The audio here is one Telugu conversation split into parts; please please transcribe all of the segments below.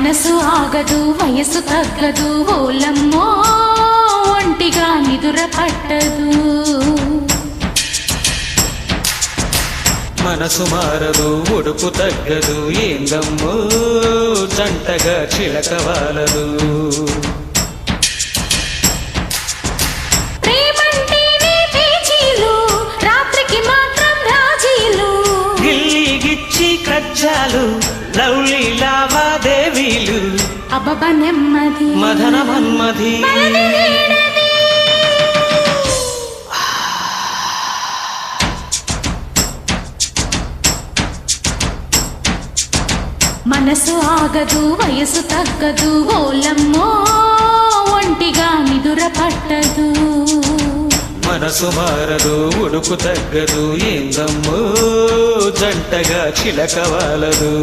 మనసు ఆగదు వయసు తగ్గదు ఓలమ్మో ఒంటిగా నిదుర పట్టదు మనసు మారదు ఉడుపు తగ్గదు ఏందమ్మో జంటగా చిలకవాలదు ప్రేమంటేనే పేచీలు రాత్రికి మాత్రం రాజీలు గిల్లి గిచ్చి కజ్జాలు లవ్లీ లావాదేవీలు అబ్బబ్బ నెమ్మది మదన మన్మధి మనసు ఆగదు వయసు తగ్గదు ఓలమ్మో ఒంటిగా నిదుర పట్టదు మనసు మారదు ఉడుకు తగ్గదు ఏందమ్మో జంటగా చిలకవాలదు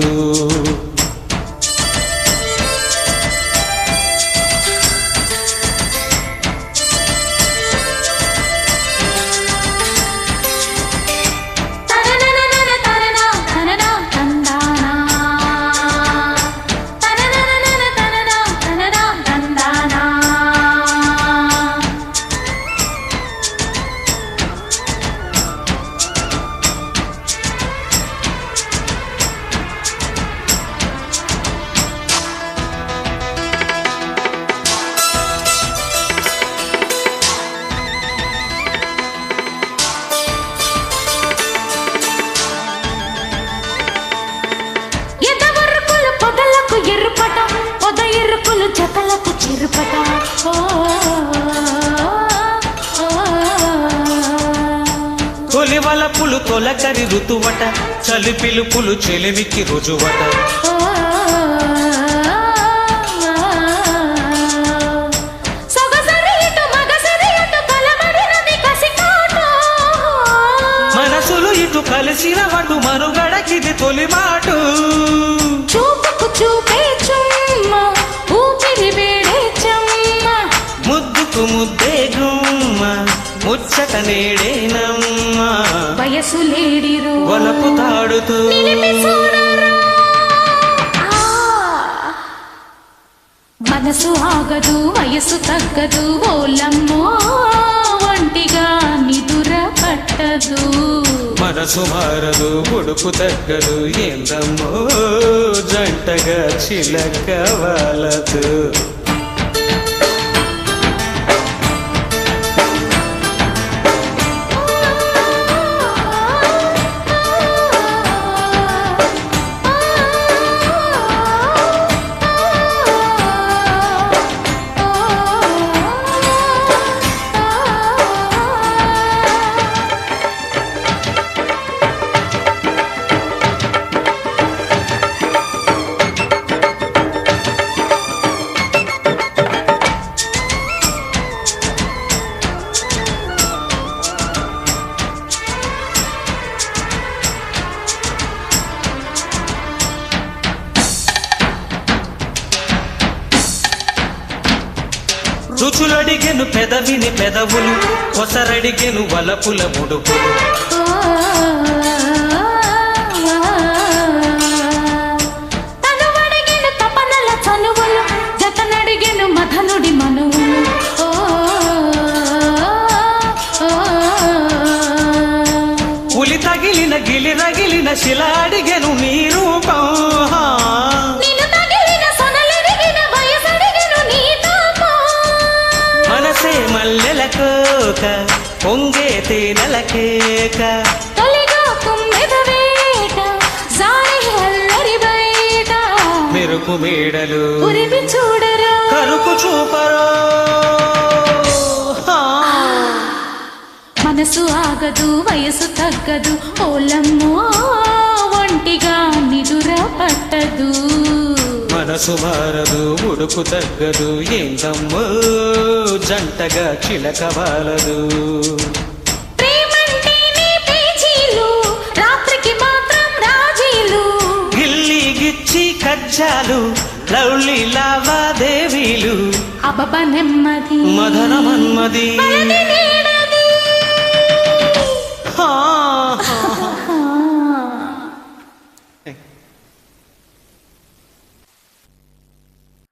జతలకు చిరుపట తొలివల పులు తొలకరి ఋతువట చలి పిలుపులు చెలిమికి రుజువట మనసులు ఇటు కలిసిన వటు మనుగడకిది తొలి మాటు చూపుకు చూపే చుమ్మా ఊపిరి వేడే చమ్మ ముద్దుకు ముద్దే గుమ్మ ముచ్చట నేడేనమ్మ వయసు లేడిరు వలపు తాడుతూ మనసు ఆగదు వయసు తగ్గదు ఓలమ్మో ఒంటిగా నిదుర పట్టదు మనసు మారదు ఉడుపు తగ్గదు ఏందమ్మో జంటగా చిలకవాలదు రుచులడిగెను పెదవిని పెదవులు కొసరడిగెను వలపుల ముడుపులు తనువడిగెను తపనల చనువులు జతనడిగెను మధనుడి మనువులు పులి తగిలిన గిలి రగిలిన శిల అడిగెను నీ రూపం మల్లెల కోక పొంగే తేనెల కేక తొలిగా తుమ్మెద వేట జారి హల్లరి బయట మెరుపు మేడలు ఉరిమి చూడరు కరుకు చూపరు మనసు ఆగదు వయసు తగ్గదు ఓలమ్మో ఒంటిగా నిదుర పట్టదు మనసు మారదు ఉడుకు తగ్గదు ఏందమ్మో జంటగా చిలకవాలదు ప్రేమంటేనే పేచీలు రాత్రికి మాత్రం రాజీలు గిల్లి గిచ్చి కజ్జాలు లవ్లీ లావాదేవీలు అబ్బబ్బ నెమ్మది మదన మన్మధి